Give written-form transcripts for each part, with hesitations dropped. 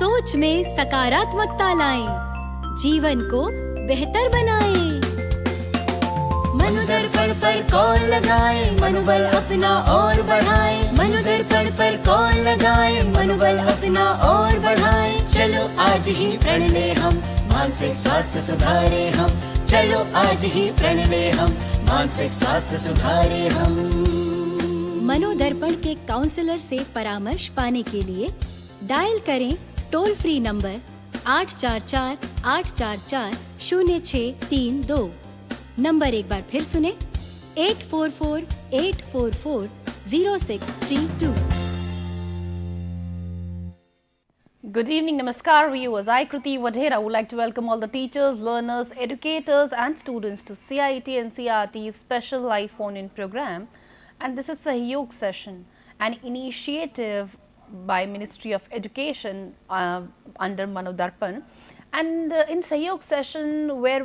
सोच में सकारात्मकता लाएं, जीवन को बेहतर बनाएं। मनोदर्पण पर कॉल लगाएं, मनोबल अपना और बढ़ाएं। मनोदर्पण पर कॉल लगाएं, मनोबल अपना और बढ़ाएं। चलो आज ही प्रण ले हम, मानसिक स्वास्थ्य सुधारे हम। चलो आज ही प्रण ले हम, मानसिक स्वास्थ्य सुधारे हम। मनोदर्पण के काउंसलर से परामर्श पाने के लिए डायल करें टोल फ्री नंबर 844-844-0632। नंबर एक बार फिर सुने 844-844-0632। Good evening, Namaskar viewers. I, Kriti Vadhera, would like to welcome all the teachers, learners, educators and students to CIT NCERT's special live phone-in program. And this is Sahyog session, an initiative by Ministry of Education under MANODARPAN. And in Sahyog session, where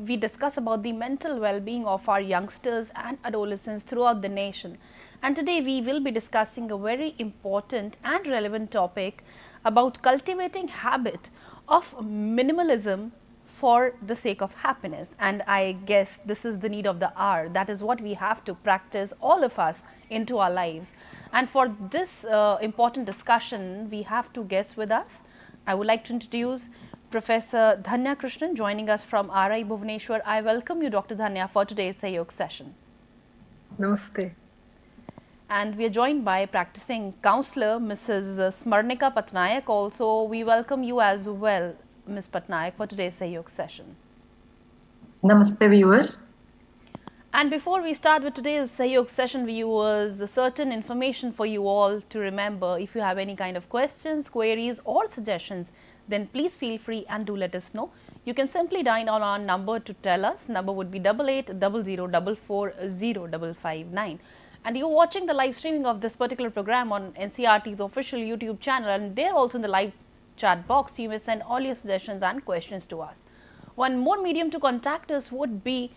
we discuss about the mental well-being of our youngsters and adolescents throughout the nation. And today we will be discussing a very important and relevant topic about cultivating habit of minimalism for the sake of happiness. And I guess this is the need of the hour. That is what we have to practice, all of us, into our lives. And for this important discussion, we have two guests with us. I would like to introduce Professor Dhanya Krishnan joining us from RI Bhubaneswar. I welcome you, Dr. Dhanya, for today's Sahyog session. Namaste. And we are joined by practicing counselor Mrs. Smarnika Patnaik. Also, we welcome you as well, Ms. Patnaik, for today's Sahyog session. Namaste viewers. And before we start with today's Sahyog session, viewers, certain information for you all to remember. If you have any kind of questions, queries or suggestions, then please feel free and do let us know. You can simply dial on our number to tell us. Number would be 8800440559. And you're watching the live streaming of this particular program on NCERT's official YouTube channel, and there also in the live chat box you may send all your suggestions and questions to us. One more medium to contact us would be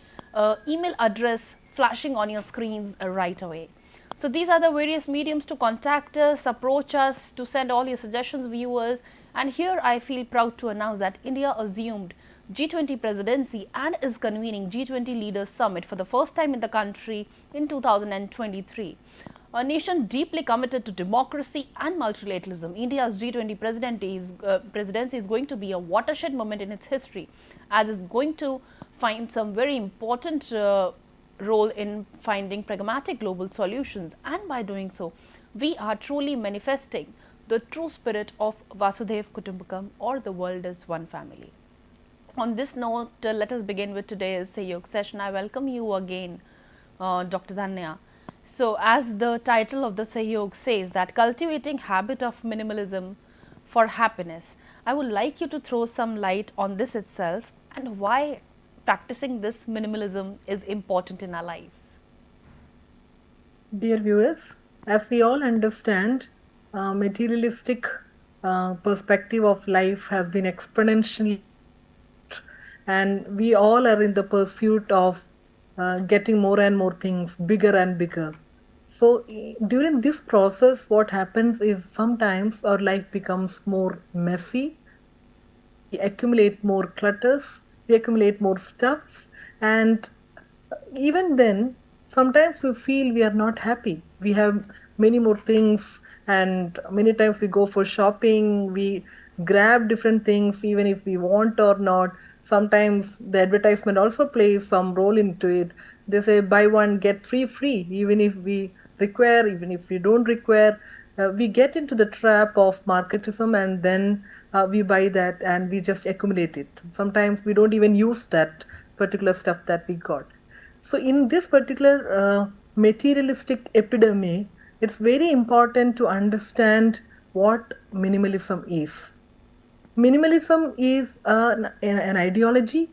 email address flashing on your screens right away. So these are the various mediums to contact us, approach us, to send all your suggestions, viewers. And here I feel proud to announce that India assumed G20 presidency and is convening G20 Leaders Summit for the first time in the country in 2023. A nation deeply committed to democracy and multilateralism, India's G20 presidency is going to be a watershed moment in its history, as it's going to find some very important role in finding pragmatic global solutions. And by doing so, we are truly manifesting the true spirit of Vasudhaiv Kutumbakam, or the world is one family. On this note, let us begin with today's Sahyog session. I welcome you again, Dr. Dhanya. So, as the title of the Sahyog says, that cultivating habit of minimalism for happiness, I would like you to throw some light on this itself and why practicing this minimalism is important in our lives. Dear viewers, as we all understand, materialistic perspective of life has been exponentially, and we all are in the pursuit of getting more and more things, bigger and bigger. So during this process, what happens is sometimes our life becomes more messy. We accumulate more clutters, we accumulate more stuffs, and even then, sometimes we feel we are not happy. We have many more things, and many times we go for shopping, we grab different things even if we want or not. Sometimes the advertisement also plays some role into it. They say buy one get free, even if we require, even if we don't require. We get into the trap of marketism, and then we buy that and we just accumulate it. Sometimes we don't even use that particular stuff that we got. So in this particular materialistic epidemic, it's very important to understand what minimalism is. Minimalism is an ideology,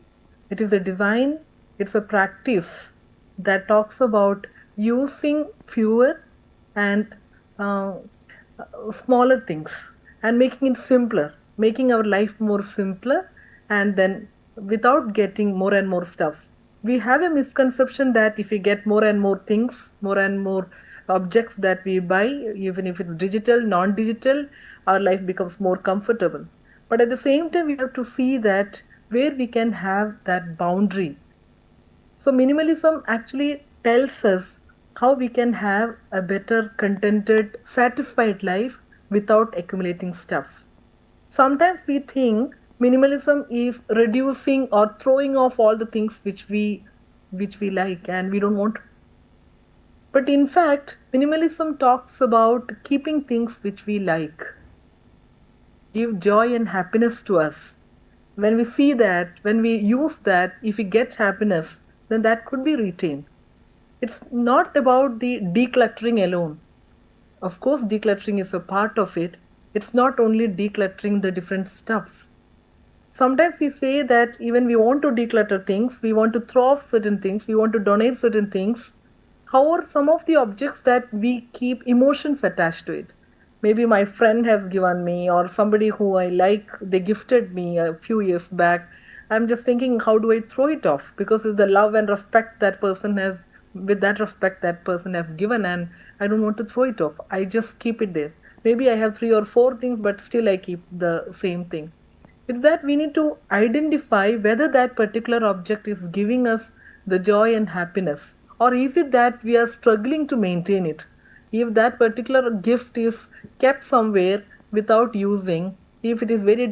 it is a design, it's a practice that talks about using fewer and smaller things and making it simpler, making our life more simpler, and then without getting more and more stuff. We have a misconception that if we get more and more things, more and more objects that we buy, even if it's digital, non-digital, our life becomes more comfortable. But at the same time, we have to see that where we can have that boundary. So minimalism actually tells us how we can have a better, contented, satisfied life without accumulating stuffs. Sometimes we think minimalism is reducing or throwing off all the things which we like and we don't want. But in fact, minimalism talks about keeping things which we like, give joy and happiness to us. When we see that, when we use that, if we get happiness, then that could be retained. It's not about the decluttering alone. Of course, decluttering is a part of it. It's not only decluttering the different stuffs. Sometimes we say that even we want to declutter things, we want to throw off certain things, we want to donate certain things. However, some of the objects that we keep emotions attached to it. Maybe my friend has given me, or somebody who I like, they gifted me a few years back. I'm just thinking, how do I throw it off? Because it's the love and respect that person has, with that respect that person has given, and I don't want to throw it off. I just keep it there. Maybe I have 3 or 4 things, but still I keep the same thing. It's that we need to identify whether that particular object is giving us the joy and happiness, or is it that we are struggling to maintain it. If that particular gift is kept somewhere without using, if it is very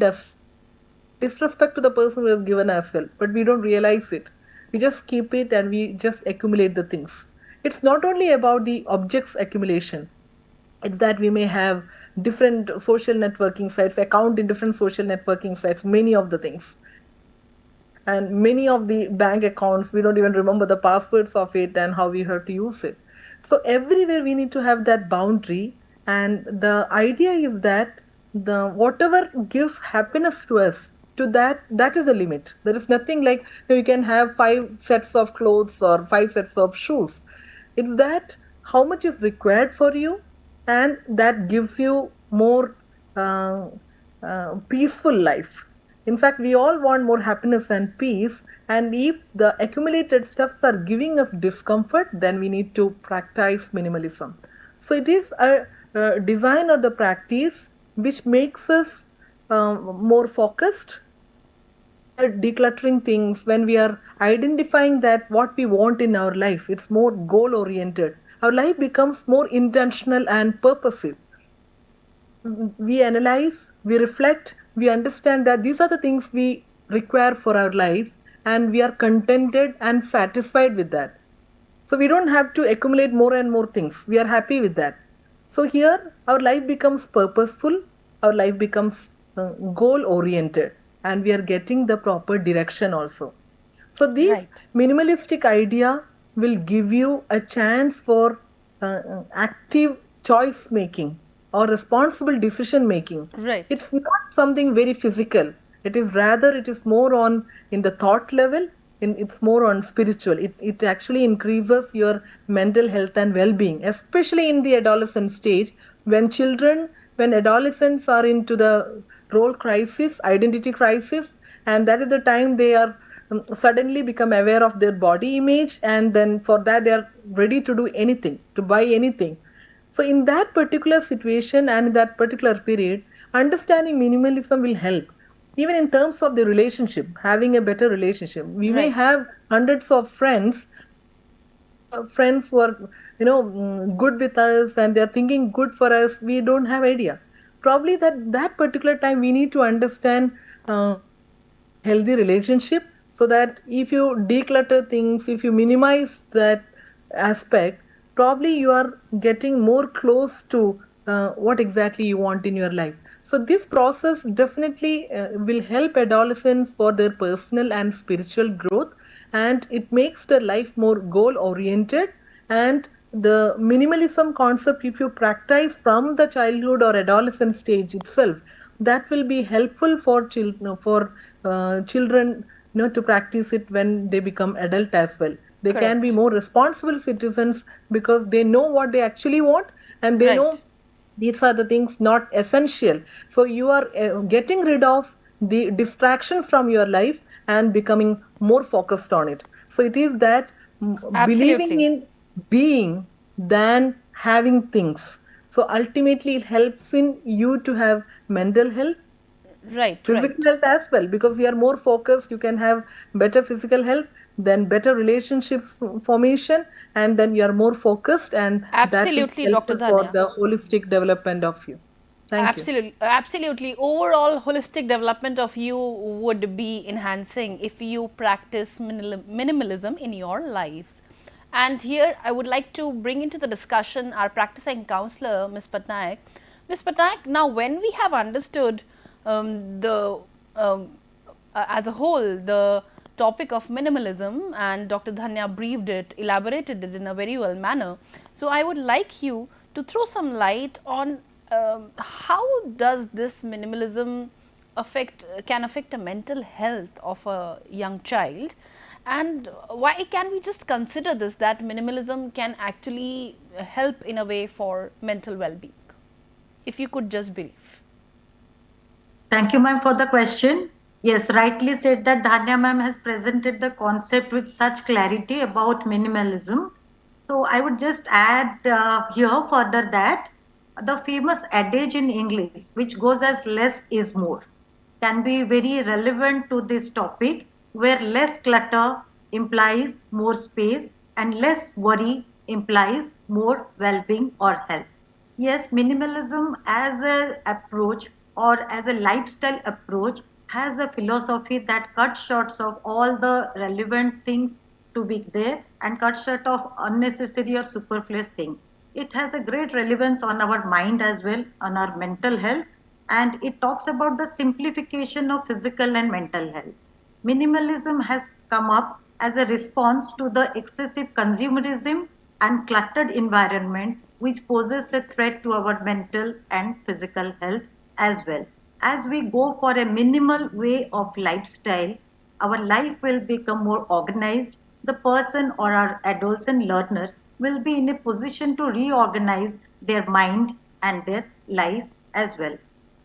disrespect to the person who has given as well, but we don't realize it. We just keep it and we just accumulate the things. It's not only about the objects accumulation. It's that we may have different social networking sites, account in different social networking sites, many of the things. And many of the bank accounts, we don't even remember the passwords of it and how we have to use it. So everywhere we need to have that boundary. And the idea is that the whatever gives happiness to us, to that is the limit. There is nothing like you can have 5 sets of clothes or 5 sets of shoes. It's that how much is required for you, and that gives you more peaceful life. In fact, we all want more happiness and peace, and if the accumulated stuffs are giving us discomfort, then we need to practice minimalism. So it is a design or the practice which makes us more focused. Decluttering things, when we are identifying that what we want in our life, it's more goal oriented. Our life becomes more intentional and purposive. We analyze, we reflect, we understand that these are the things we require for our life, and we are contented and satisfied with that. So we don't have to accumulate more and more things. We are happy with that. So here our life becomes purposeful, our life becomes goal oriented, and we are getting the proper direction also. So this minimalistic idea will give you a chance for active choice making or responsible decision making. Right. It's not something very physical. It is more on in the thought level, it's more on spiritual. It actually increases your mental health and well-being, especially in the adolescent stage, when adolescents are into the role crisis, identity crisis, and that is the time they are suddenly become aware of their body image, and then for that they are ready to do anything, to buy anything. So in that particular situation and in that particular period, understanding minimalism will help. Even in terms of the relationship, having a better relationship. We may have hundreds of friends who are good with us and they're thinking good for us. We don't have idea. Probably that particular time we need to understand healthy relationship, so that if you declutter things, if you minimize that aspect, probably you are getting more close to what exactly you want in your life. So this process definitely will help adolescents for their personal and spiritual growth, and it makes their life more goal oriented. And the minimalism concept, if you practice from the childhood or adolescent stage itself, that will be helpful for children to practice it when they become adult as well. They can be more responsible citizens because they know what they actually want, and they know these are the things not essential. So you are getting rid of the distractions from your life and becoming more focused on it. So it is that believing in being than having things. So ultimately, it helps in you to have mental health, Right, physical right. health as well, because you are more focused. You can have better physical health, then better relationships formation, and then you are more focused, and that will be Absolutely, Dr. helpful for Dhanya. the holistic development of you. Thank you. Absolutely, absolutely. Overall, holistic development of you would be enhancing if you practice minimalism in your lives. And here, I would like to bring into the discussion our practicing counselor, Ms. Patnaik. Ms. Patnaik, now when we have understood the as a whole the topic of minimalism, and Dr. Dhanya briefed it, elaborated it in a very well manner. So I would like you to throw some light on how does this minimalism can affect the mental health of a young child, and why can we just consider this that minimalism can actually help in a way for mental well-being? If you could just brief. Thank you, ma'am, for the question. Yes, rightly said that Dhanya ma'am has presented the concept with such clarity about minimalism. So I would just add here further that the famous adage in English, which goes as less is more, can be very relevant to this topic, where less clutter implies more space and less worry implies more well-being or health. Yes, minimalism as an approach or as a lifestyle approach has a philosophy that cuts short of all the relevant things to be there and cuts short of unnecessary or superfluous things. It has a great relevance on our mind as well, on our mental health, and it talks about the simplification of physical and mental health. Minimalism has come up as a response to the excessive consumerism and cluttered environment which poses a threat to our mental and physical health as well. As we go for a minimal way of lifestyle, our life will become more organized. The person or our adults and learners will be in a position to reorganize their mind and their life as well.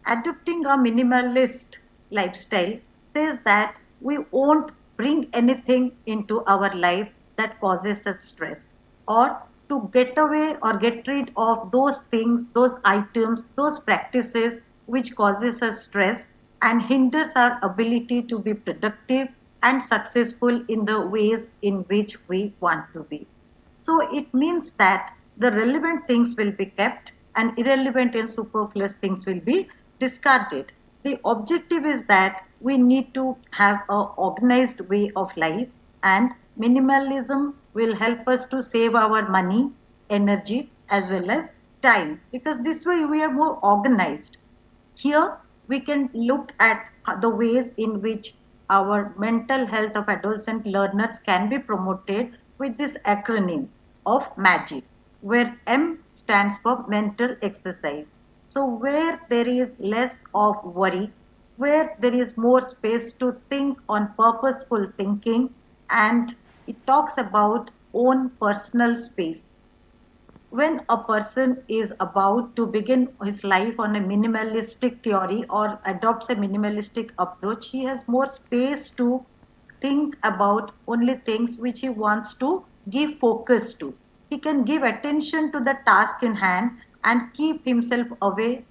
Adopting a minimalist lifestyle says that we won't bring anything into our life that causes us stress, or to get away or get rid of those things, those items, those practices which causes us stress and hinders our ability to be productive and successful in the ways in which we want to be. So it means that the relevant things will be kept and irrelevant and superfluous things will be discarded. The objective is that we need to have an organized way of life, and minimalism will help us to save our money, energy, as well as time, because this way we are more organized. Here we can look at the ways in which our mental health of adults and learners can be promoted with this acronym of MAGIC, where M stands for mental exercise. So, where there is less of worry, where there is more space to think on purposeful thinking, and it talks about own personal space. When a person is about to begin his life on a minimalistic theory or adopts a minimalistic approach, he has more space to think about only things which he wants to give focus to. He can give attention to the task in hand and keep himself away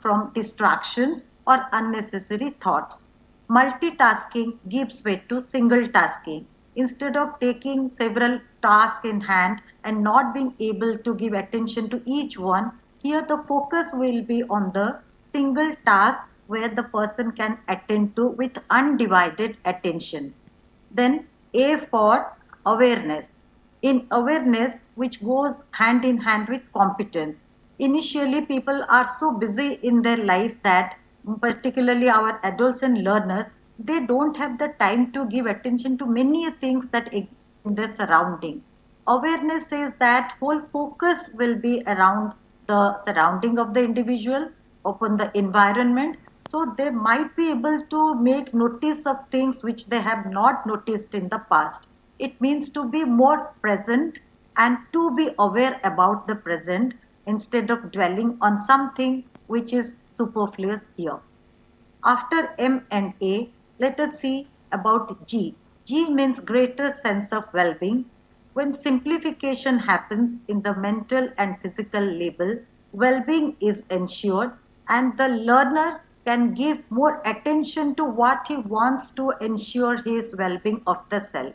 from distractions or unnecessary thoughts. Multitasking gives way to single tasking. Instead of taking several tasks in hand and not being able to give attention to each one, here the focus will be on the single task where the person can attend to with undivided attention. Then A for awareness. In awareness, which goes hand in hand with competence. Initially, people are so busy in their life that, particularly our adults and learners, they don't have the time to give attention to many things that exist in their surrounding. Awareness says that whole focus will be around the surrounding of the individual, upon the environment, so they might be able to make notice of things which they have not noticed in the past. It means to be more present and to be aware about the present instead of dwelling on something which is superfluous here. After M and A, let us see about G. G means greater sense of well being. When simplification happens in the mental and physical level, well-being is ensured and the learner can give more attention to what he wants to ensure his well-being of the self.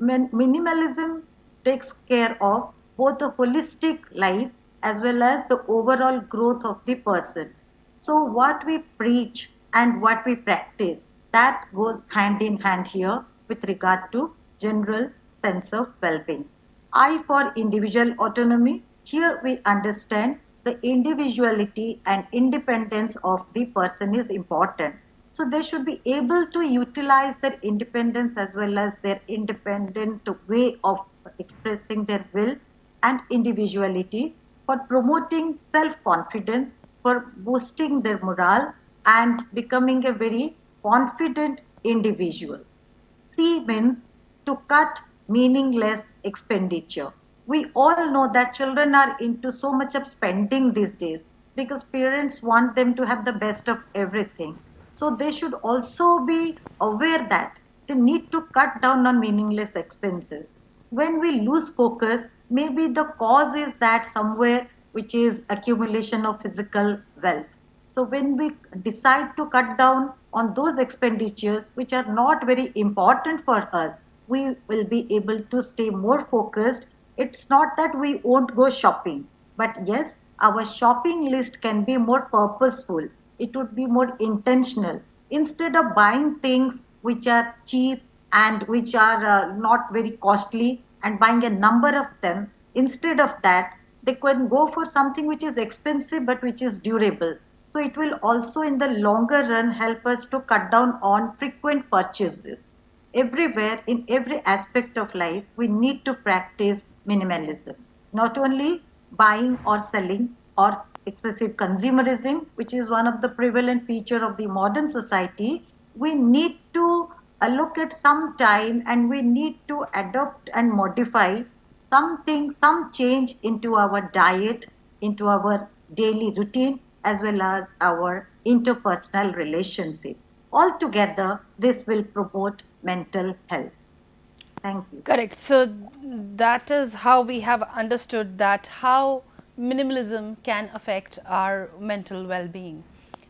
Minimalism takes care of both the holistic life as well as the overall growth of the person. So, what we preach and what we practice that goes hand in hand here with regard to general sense of well being. I for individual autonomy, here we understand the individuality and independence of the person is important. So they should be able to utilize their independence as well as their independent way of expressing their will and individuality for promoting self-confidence, for boosting their morale and becoming a very confident individual. C means to cut meaningless expenditure. We all know that children are into so much of spending these days because parents want them to have the best of everything. So they should also be aware that they need to cut down on meaningless expenses. When we lose focus, maybe the cause is that somewhere which is accumulation of physical wealth. So when we decide to cut down on those expenditures which are not very important for us, we will be able to stay more focused. It's not that we won't go shopping, but yes, our shopping list can be more purposeful. It would be more intentional. Instead of buying things which are cheap and which are not very costly and buying a number of them, instead of that, they can go for something which is expensive but which is durable. So it will also in the longer run help us to cut down on frequent purchases. Everywhere, in every aspect of life, we need to practice minimalism. Not only buying or selling or excessive consumerism, which is one of the prevalent feature of the modern society, we need to look at some time and we need to adopt and modify something, some change into our diet, into our daily routine, as well as our interpersonal relationship. Altogether, this will promote mental health. Thank you. Correct. So that is how we have understood that how minimalism can affect our mental well-being.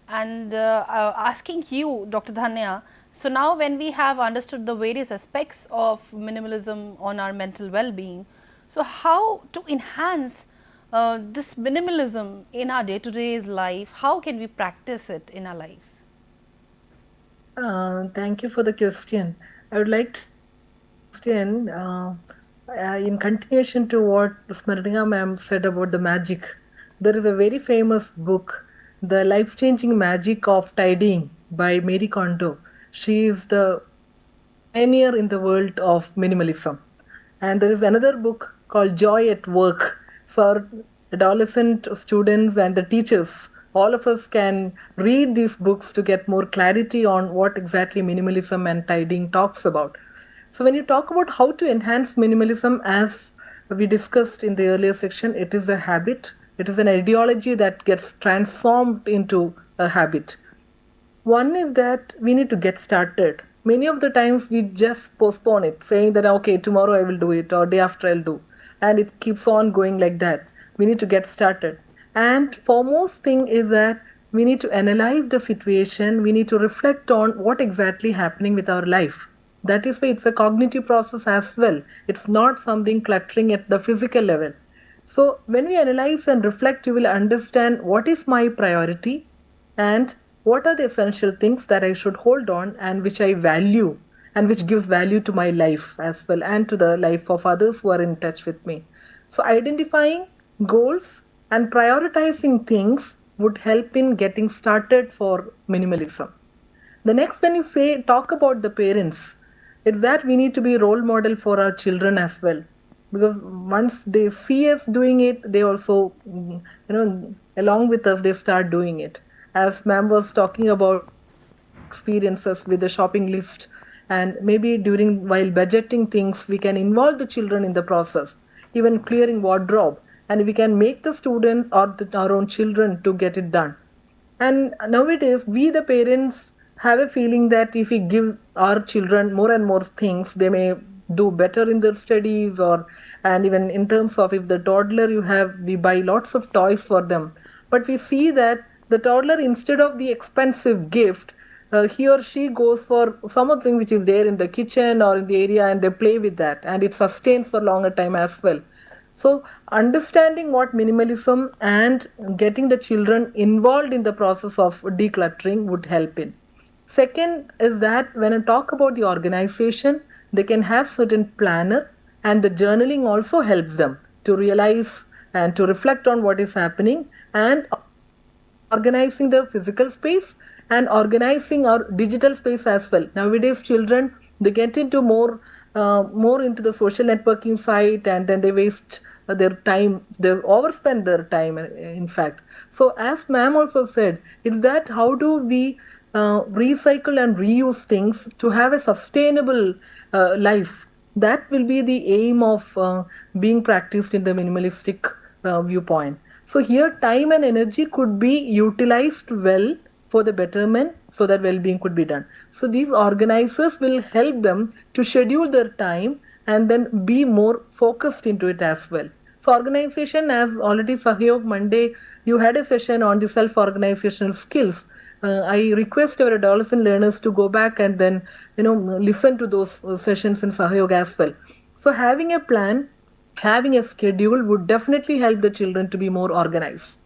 And asking you, Dr. Dhanya, so now when we have understood the various aspects of minimalism on our mental well-being, so how to enhance this minimalism in our day-to-day life, how can we practice it in our lives? Thank you for the question. I would like to question in continuation to what Smarnika ma'am said about the magic. There is a very famous book, The Life-Changing Magic of Tidying by Marie Kondo. She is the pioneer in the world of minimalism. And there is another book called Joy at Work. For adolescent students and the teachers, all of us can read these books to get more clarity on what exactly minimalism and tidying talks about. So when you talk about how to enhance minimalism, as we discussed in the earlier section, it is a habit. It is an ideology that gets transformed into a habit. One is that we need to get started. Many of the times we just postpone it, saying that, okay, tomorrow I will do it or day after I'll do. And it keeps on going like that. We need to get started. And foremost thing is that we need to analyze the situation. We need to reflect on what exactly happening with our life. That is why it's a cognitive process as well. It's not something cluttering at the physical level. So when we analyze and reflect, you will understand what is my priority and what are the essential things that I should hold on and which I value and which gives value to my life as well and to the life of others who are in touch with me. So identifying goals and prioritizing things would help in getting started for minimalism. The next, when you talk about the parents, it's that we need to be a role model for our children as well. Because once they see us doing it, they also, along with us, they start doing it. As ma'am was talking about experiences with the shopping list, and maybe while budgeting things, we can involve the children in the process, even clearing wardrobe, and we can make the students or our own children to get it done. And nowadays, we the parents have a feeling that if we give our children more and more things, they may do better in their studies, or and even in terms of if the toddler you have, we buy lots of toys for them, but we see that the toddler, instead of the expensive gift, he or she goes for something which is there in the kitchen or in the area, and they play with that, and it sustains for longer time as well. So understanding what minimalism and getting the children involved in the process of decluttering would help in. Second is that when I talk about the organization, they can have certain planner, and the journaling also helps them to realize and to reflect on what is happening, and organizing the physical space and organizing our digital space as well. Nowadays children, they get into more into the social networking site, and then they waste their time, they overspend their time, in fact. So as ma'am also said, it's that how do we recycle and reuse things to have a sustainable life. That will be the aim of being practiced in the minimalistic viewpoint. So here time and energy could be utilized well for the betterment, so that well-being could be done. So these organizers will help them to schedule their time and then be more focused into it as well. So organization, as already Sahyog Monday, you had a session on the self-organizational skills. I request our adolescent learners to go back and then listen to those sessions in Sahyog as well. So having a plan, having a schedule would definitely help the children to be more organized.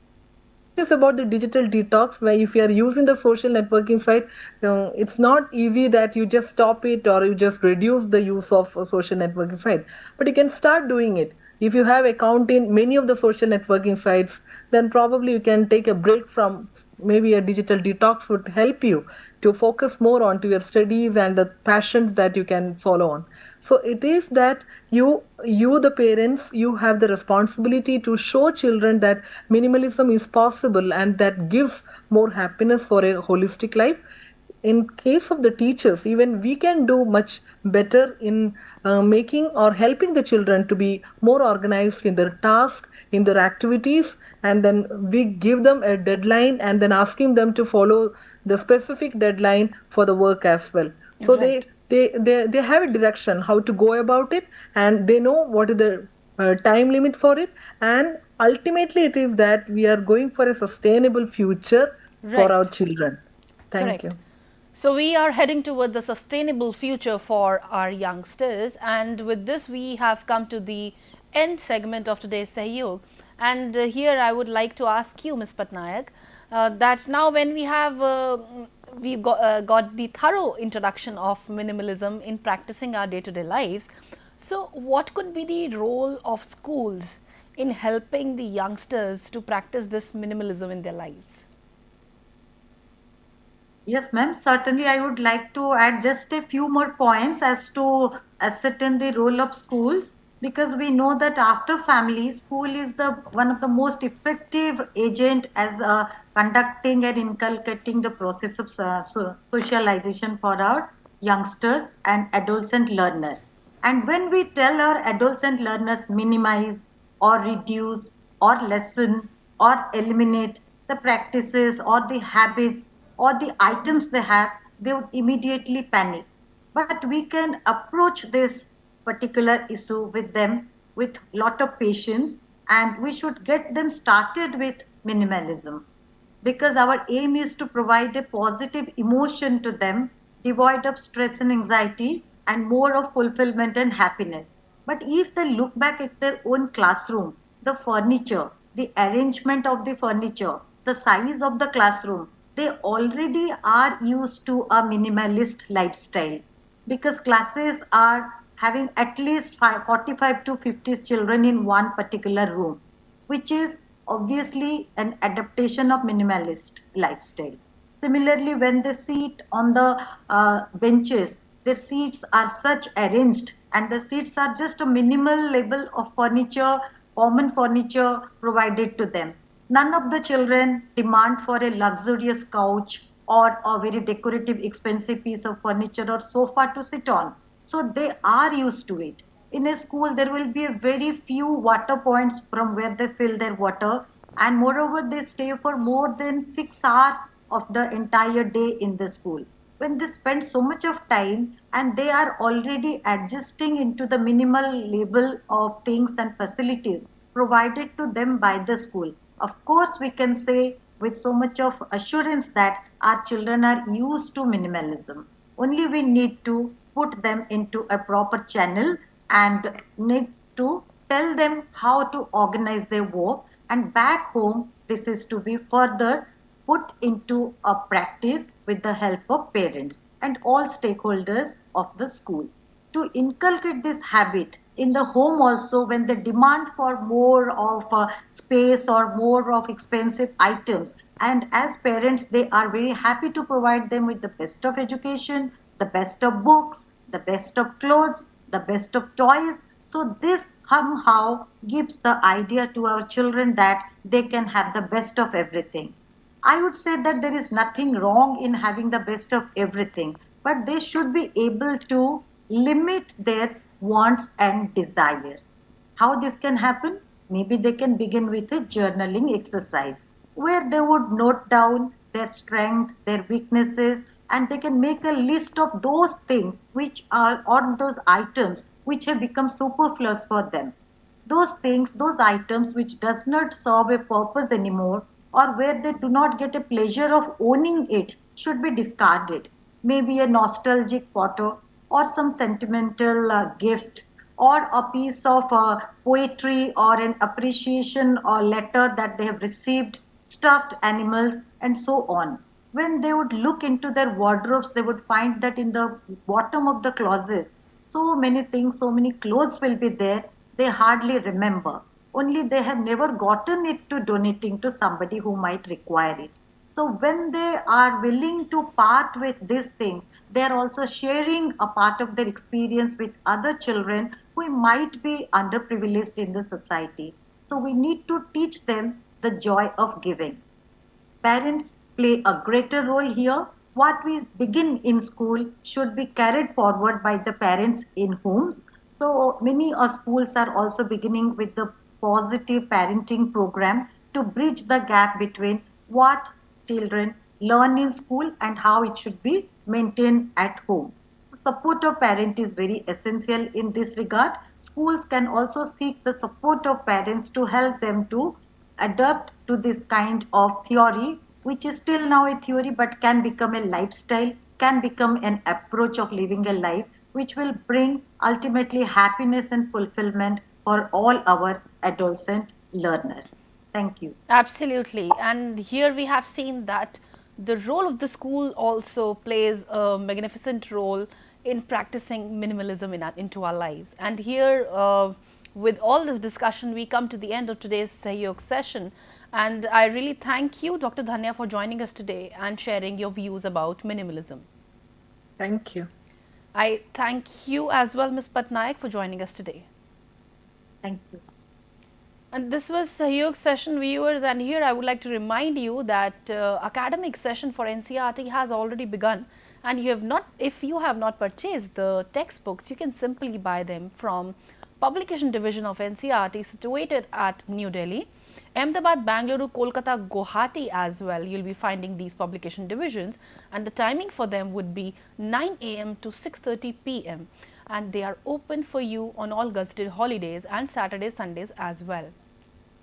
Next is about the digital detox, where if you are using the social networking site, it's not easy that you just stop it or you just reduce the use of a social networking site, but you can start doing it. If you have account in many of the social networking sites, then probably you can take a break from, maybe a digital detox would help you to focus more on to your studies and the passions that you can follow on. So it is that you the parents, you have the responsibility to show children that minimalism is possible, and that gives more happiness for a holistic life. In case of the teachers, even we can do much better in making or helping the children to be more organized in their task, in their activities, and then we give them a deadline, and then asking them to follow the specific deadline for the work as well. So Right. they have a direction how to go about it, and they know what is the time limit for it, and ultimately it is that we are going for a sustainable future for Right. our children. Thank Correct. you. So we are heading toward the sustainable future for our youngsters, and with this we have come to the end segment of today's Sahyog. And here I would like to ask you, Ms. Patnaik, that now when we've got the thorough introduction of minimalism in practicing our day-to-day lives. So what could be the role of schools in helping the youngsters to practice this minimalism in their lives? Yes, ma'am. Certainly, I would like to add just a few more points as to ascertain the role of schools, because we know that after family, school is the one of the most effective agent as conducting and inculcating the process of socialization for our youngsters and adolescent learners. And when we tell our adolescent learners minimize or reduce or lessen or eliminate the practices or the habits or the items they have, they would immediately panic. But we can approach this particular issue with them with lot of patience, and we should get them started with minimalism, because our aim is to provide a positive emotion to them, devoid of stress and anxiety, and more of fulfillment and happiness. But if they look back at their own classroom, the furniture, the arrangement of the furniture, the size of the classroom, they already are used to a minimalist lifestyle, because classes are having at least 45 to 50 children in one particular room, which is obviously an adaptation of minimalist lifestyle. Similarly, when they sit on the benches, the seats are such arranged, and the seats are just a minimal level of furniture, common furniture provided to them. None of the children demand for a luxurious couch or a very decorative, expensive piece of furniture or sofa to sit on. So they are used to it. In a school, there will be a very few water points from where they fill their water, and moreover, they stay for more than 6 hours of the entire day in the school. when they spend so much of time and they are already adjusting into the minimal level of things and facilities provided to them by the school. Of course, we can say with so much of assurance that our children are used to minimalism. Only we need to put them into a proper channel and need to tell them how to organize their work, and back home this is to be further put into a practice with the help of parents and all stakeholders of the school. To inculcate this habit in the home also, when the demand for more of space or more of expensive items, and as parents they are very happy to provide them with the best of education, the best of books, the best of clothes, the best of toys. So this somehow gives the idea to our children that they can have the best of everything. I would say that there is nothing wrong in having the best of everything, but they should be able to limit their wants and desires. How this can happen? Maybe they can begin with a journaling exercise where they would note down their strength, their weaknesses, and they can make a list of those things which are, or those items which have become superfluous for them. Those things, those items which does not serve a purpose anymore, or where they do not get a pleasure of owning it, should be discarded. Maybe a nostalgic photo or some sentimental gift or a piece of poetry or an appreciation or letter that they have received, stuffed animals and so on. When they would look into their wardrobes, they would find that in the bottom of the closet so many things, so many clothes will be there, they hardly remember. Only they have never gotten it to donating to somebody who might require it. So when they are willing to part with these things, they are also sharing a part of their experience with other children who might be underprivileged in the society. So we need to teach them the joy of giving. Parents play a greater role here. What we begin in school should be carried forward by the parents in homes. So many schools are also beginning with the positive parenting program to bridge the gap between what children learn in school and how it should be maintained at home. Support of parent is very essential in this regard. Schools can also seek the support of parents to help them to adapt to this kind of theory, which is still now a theory but can become a lifestyle, can become an approach of living a life which will bring ultimately happiness and fulfillment for all our adolescent learners. Thank you. Absolutely. And here we have seen that the role of the school also plays a magnificent role in practicing minimalism into our lives. And here, with all this discussion, we come to the end of today's Sahyog session. And I really thank you, Dr. Dhanya, for joining us today and sharing your views about minimalism. Thank you. I thank you as well, Ms. Patnaik, for joining us today. Thank you. And this was Sahyog session, viewers, and here I would like to remind you that academic session for NCERT has already begun, and if you have not purchased the textbooks, you can simply buy them from Publication Division of NCERT situated at New Delhi, Ahmedabad, Bangalore, Kolkata, Guwahati as well. You will be finding these publication divisions, and the timing for them would be 9 AM to 6:30 PM. And they are open for you on all gazetted holidays and Saturdays, Sundays as well.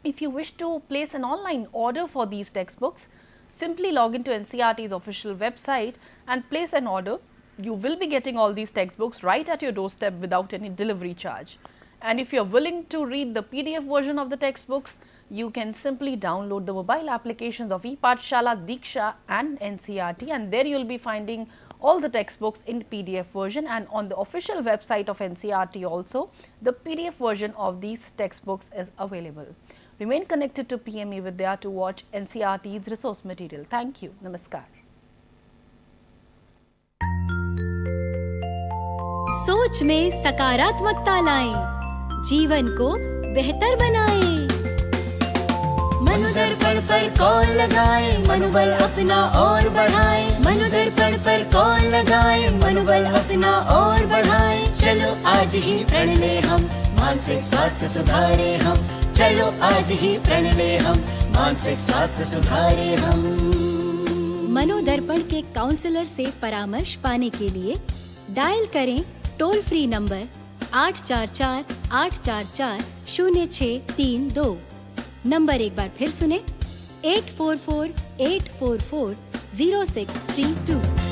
If you wish to place an online order for these textbooks, simply log into NCERT's official website and place an order. You will be getting all these textbooks right at your doorstep without any delivery charge. And if you are willing to read the PDF version of the textbooks, you can simply download the mobile applications of ePathshala, Diksha and NCERT, and there you will be finding all the textbooks in PDF version, and on the official website of NCERT also the PDF version of these textbooks is available. Remain connected to PM eVidya to watch NCERT's resource material. Thank you. Namaskar. सोच में सकारात्मकता लाएं, जीवन को बेहतर बनाएं। मनोदर्पण पर call लगाएं, मनोबल अपना और बढ़ाएं। मनोदर्पण पर कॉल लगाएं, मनोबल अपना और बढ़ाएं। चलो आज ही प्रण ले हम, मानसिक स्वास्थ्य सुधारे हम। चलो आज ही प्रण ले हम, मानसिक स्वास्थ्य सुधारे हम। मनोदर्पण के काउंसलर से परामर्श पाने के लिए डायल करें टोल फ्री नंबर 844-844-0632। नंबर एक बार फिर सुने 844-844-0632।